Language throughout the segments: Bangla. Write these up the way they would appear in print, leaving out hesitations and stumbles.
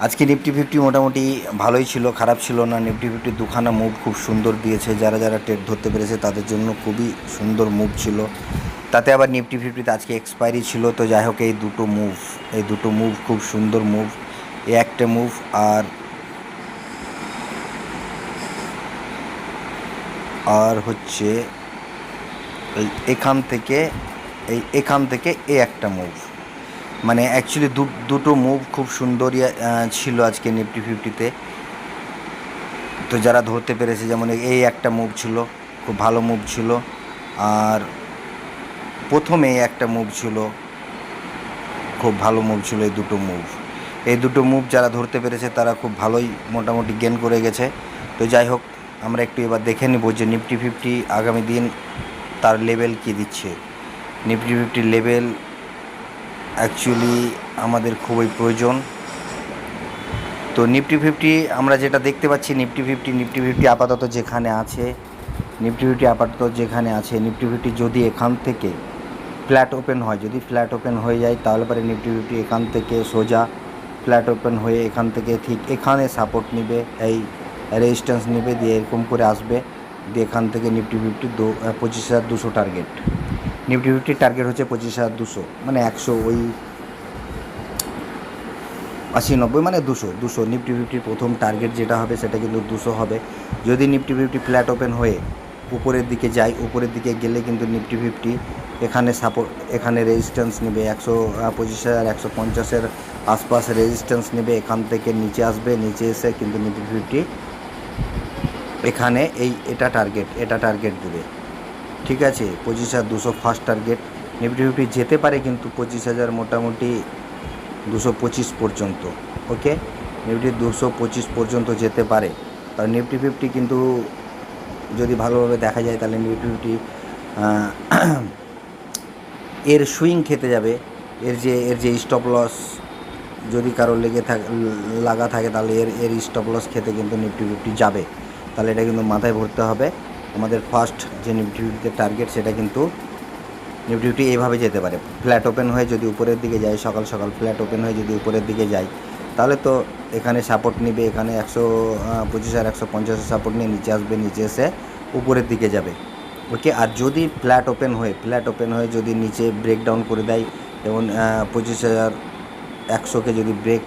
আজকে নিফটি ফিফটি মোটামুটি ভালোই ছিল, খারাপ ছিল না। নিফটি ফিফটি দুখানা মুভ খুব সুন্দর দিয়েছে, যারা যারা ট্রেড ধরতে পেরেছে তাদের জন্য খুবই সুন্দর মুভ ছিল। তাতে আবার নিফটি ফিফটিতে আজকে এক্সপায়ারি ছিল, তো যাই হোক এই দুটো মুভ খুব সুন্দর মুভ। এই একটা মুভ আর আর হচ্ছে এখান থেকে এই একটা মুভ, মানে অ্যাকচুয়ালি দুটো মুভ খুব সুন্দর ছিল আজকে নিফটি ফিফটিতে। তো যারা ধরতে পেরেছে, যেমন এই একটা মুভ ছিল, খুব ভালো মুভ ছিল। আর প্রথমে একটা মুভ ছিল, খুব ভালো মুভ ছিল। এই দুটো মুভ যারা ধরতে পেরেছে তারা খুব ভালোই মোটামুটি গেন করে গেছে। তো যাই হোক, আমরা একটু এবার দেখে নিব যে নিফটি ফিফটি আগামী দিন তার লেভেল কী দিচ্ছে। নিফটি ফিফটির লেভেল অ্যাকচুয়ালি আমাদের খুবই প্রয়োজন। তো নিফটি ফিফটি আমরা যেটা দেখতে পাচ্ছি, নিফটি ফিফটি আপাতত যেখানে আছে, নিফটি ফিফটি যদি এখান থেকে ফ্ল্যাট ওপেন হয়, যদি ফ্ল্যাট ওপেন হয়ে যায় তাহলে পরে নিফটি ফিফটি এখান থেকে সোজা ফ্ল্যাট ওপেন হয়ে এখান থেকে ঠিক এখানে সাপোর্ট নেবে, এই রেজিস্ট্যান্স নেবে, দিয়ে এরকম করে আসবে, দিয়ে এখান থেকে নিফটি ফিফটি 25,200 টার্গেট। নিফটি ফিফটির টার্গেট হচ্ছে 25,200, মানে 100, ওই 80-90, মানে 200। নিফটি ফিফটির প্রথম টার্গেট যেটা হবে সেটা কিন্তু 200 হবে। যদি নিফটি ফিফটি ফ্ল্যাট ওপেন হয়ে উপরের দিকে যায়, উপরের দিকে গেলে কিন্তু নিফটি ফিফটি এখানে এখানে রেজিস্ট্যান্স নেবে 25,150-এর আশপাশ রেজিস্ট্যান্স নেবে, এখান থেকে নিচে আসবে, নিচে এসে কিন্তু নিফটি ফিফটি এখানে এটা টার্গেট দেবে। ঠিক আছে, 25,200 ফার্স্ট টার্গেট। নিফটি ফিফটি যেতে পারে কিন্তু 25,000 মোটামুটি 225 পর্যন্ত। ওকে, নিফটি 225 পর্যন্ত যেতে পারে। কারণ নিফটি ফিফটি কিন্তু যদি ভালোভাবে দেখা যায় তাহলে নিফটি ফিফটি এর সুইং খেতে যাবে। এর যে স্টপ লস যদি কারো লাগা থাকে তাহলে এর স্টপ লস খেতে কিন্তু নিফটি ফিফটি যাবে। তাহলে এটা কিন্তু মাথায় ভরতে হবে। আমাদের ফার্স্ট যে নিফটি ফিফটির টার্গেট সেটা কিন্তু নিফটি ফিফটি এইভাবে যেতে পারে। ফ্ল্যাট ওপেন হয়ে যদি উপরের দিকে যায়, সকাল ফ্ল্যাট ওপেন হয়ে যদি উপরের দিকে যায়, তাহলে তো এখানে সাপোর্ট নেবে, এখানে 125,150 সাপোর্ট নিয়ে নিচে আসবে, নিচে এসে উপরের দিকে যাবে। ওকে, আর যদি ফ্ল্যাট ওপেন হয়ে যদি নিচে ব্রেক ডাউন করে দেয়, যেমন 25,100কে যদি ব্রেক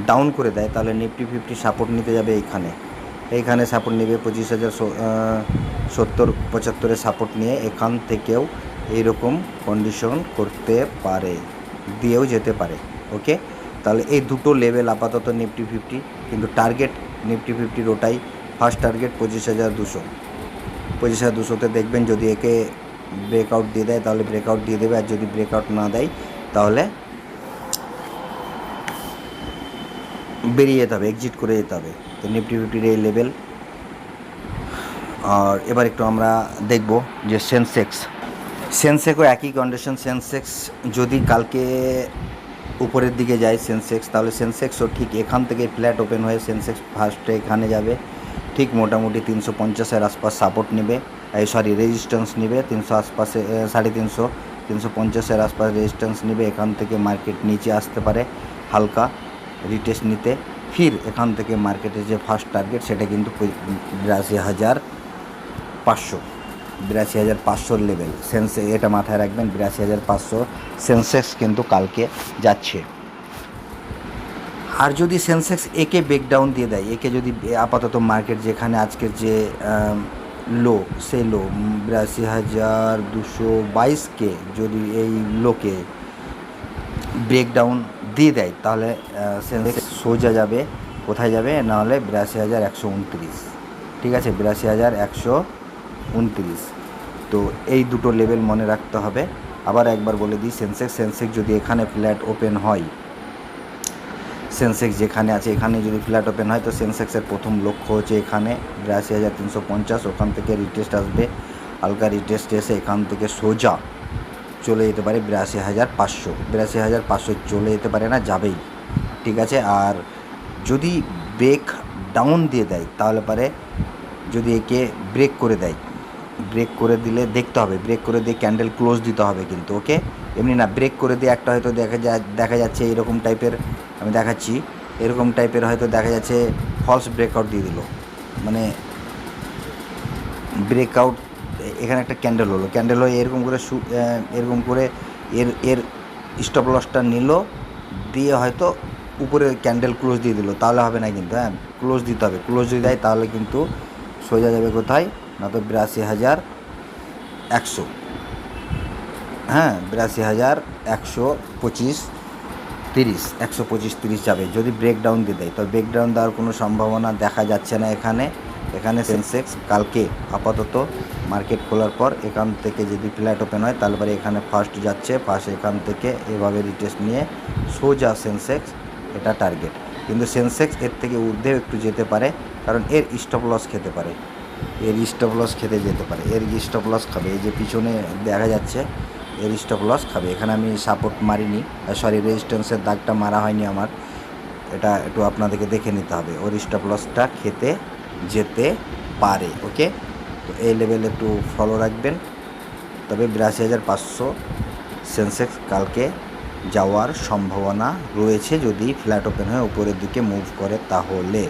ডাউন করে দেয়, তাহলে নিফটি ফিফটি সাপোর্ট নিতে যাবে এইখানে সাপোর্ট নেবে 25,070-75-এর সাপোর্ট নিয়ে এখান থেকেও এইরকম কন্ডিশন করতে পারে, দিয়েও যেতে পারে। ওকে, তাহলে এই দুটো লেভেল আপাতত নিফটি ফিফটি, কিন্তু টার্গেট নিফটি ফিফটির ওটাই, ফার্স্ট টার্গেট 25,200তে দেখবেন। যদি একে ব্রেকআউট দিয়ে দেয় তাহলে ব্রেকআউট দিয়ে দেবে, আর যদি ব্রেকআউট না দেয় তাহলে বেরিয়ে যেতে হবে, এক্সিট করে যেতে হবে। তো নিফটি ফিফটির এই লেভেল। আর এবার একটু আমরা দেখব যে সেন্সেক্সও একই কন্ডিশন। সেন্সেক্স যদি কালকে উপরের দিকে যায় তাহলে সেন্সেক্সও ঠিক এখান থেকে ফ্ল্যাট ওপেন হয়ে সেন্সেক্স ফার্স্টে এখানে যাবে, ঠিক মোটামুটি 350-এর আশপাশ সাপোর্ট নেবে, রেজিস্ট্যান্স নেবে 300 আশপাশে, 350, 350-এর আশপাশ রেজিস্ট্যান্স নেবে। এখান থেকে মার্কেট নিচে আসতে পারে হালকা রিটেস্ট নিতে। ফির এখান থেকে মার্কেটের যে ফার্স্ট টার্গেট সেটা কিন্তু 82,500 লেভেল। এটা মাথায় রাখবেন, 82,500 সেন্সেক্স কিন্তু কালকে যাচ্ছে। আর যদি সেন্সেক্স একে ব্রেকডাউন দিয়ে দেয়, একে যদি আপাতত মার্কেট যেখানে আজকের যে লো, সেই লো 82,222কে যদি এই লোকে ব্রেকডাউন দিয়ে দেয়, তাহলে সেন্সেক্স সোজা যাবে, কোথায় যাবে, নাহলে 82,129। ঠিক আছে, 82,129। তো এই দুটো লেভেল মনে রাখতে হবে। আবার একবার বলে দিই, সেন্সেক্স যদি এখানে ফ্ল্যাট ওপেন হয়, সেন্সেক্স যেখানে আছে এখানে যদি ফ্ল্যাট ওপেন হয়, তো সেন্সেক্সের প্রথম লক্ষ্য হচ্ছে এখানে 82,350। ওখান থেকে রিটেস্ট আসবে, হালকা রিটেস্ট এসে এখান থেকে সোজা চলে যেতে পারে 82,500 চলে যেতে পারে না, যাবেই। ঠিক আছে, আর যদি ব্রেক ডাউন দিয়ে দেয় তাহলে পারে, যদি একে ব্রেক করে দিলে দেখতে হবে, ব্রেক করে দিয়ে ক্যান্ডেল ক্লোজ দিতে হবে কিন্তু। ওকে, এমনি না, ব্রেক করে দিয়ে একটা হয়তো দেখা যাচ্ছে এরকম টাইপের, আমি দেখাচ্ছি, এরকম টাইপের হয়তো দেখা যাচ্ছে ফলস ব্রেকআউট দিয়ে দিল, মানে ব্রেকআউট। এখানে একটা ক্যান্ডেল হলো, ক্যান্ডেল হয়ে এরকম করে এরকম করে এর স্টপ লসটা নিল, দিয়ে হয়তো উপরে ক্যান্ডেল ক্লোজ দিয়ে দিল, তাহলে হবে না কিন্তু। হ্যাঁ, ক্লোজ দিতে হবে, ক্লোজ যদি দেয় তাহলে কিন্তু সোজা যাবে কোথায় না, তো 82,100। হ্যাঁ, 82,125 30, 125-30 যাবে যদি ব্রেকডাউন দিয়ে দেয়। তো ব্রেকডাউন দেওয়ার কোনো সম্ভাবনা দেখা যাচ্ছে না এখানে সেন্সেক্স কালকে আপাতত মার্কেট খোলার পর এখান থেকে যদি ফ্ল্যাট ওপেন হয় তাহলে পরে এখানে ফার্স্ট যাচ্ছে, ফার্স্ট এখান থেকে এভাবে রিটেস্ট নিয়ে সোজা সেন্সেক্স, এটা টার্গেট। কিন্তু সেন্সেক্স এর থেকে ঊর্ধ্বেও একটু যেতে পারে, কারণ এর স্টপ লস খেতে পারে, এর স্টপ লস খেতে যেতে পারে, এর স্টপ লস খাবে। এই যে পিছনে দেখা যাচ্ছে এর স্টপ লস খাবে। এখানে আমি সাপোর্ট মারিনি, সরি রেজিস্ট্যান্সের দাগটা মারা হয়নি আমার, এটা একটু আপনাদেরকে দেখে নিতে হবে। ওর স্টপ লসটা খেতে যেতে পারে। ওকে, তো এই লেভেল একটু ফলো রাখবেন। তবে 82,500 সেন্সেক্স কালকে যাওয়ার সম্ভাবনা রয়েছে যদি ফ্ল্যাট ওপেন হয়ে উপরের দিকে মুভ করে তাহলে।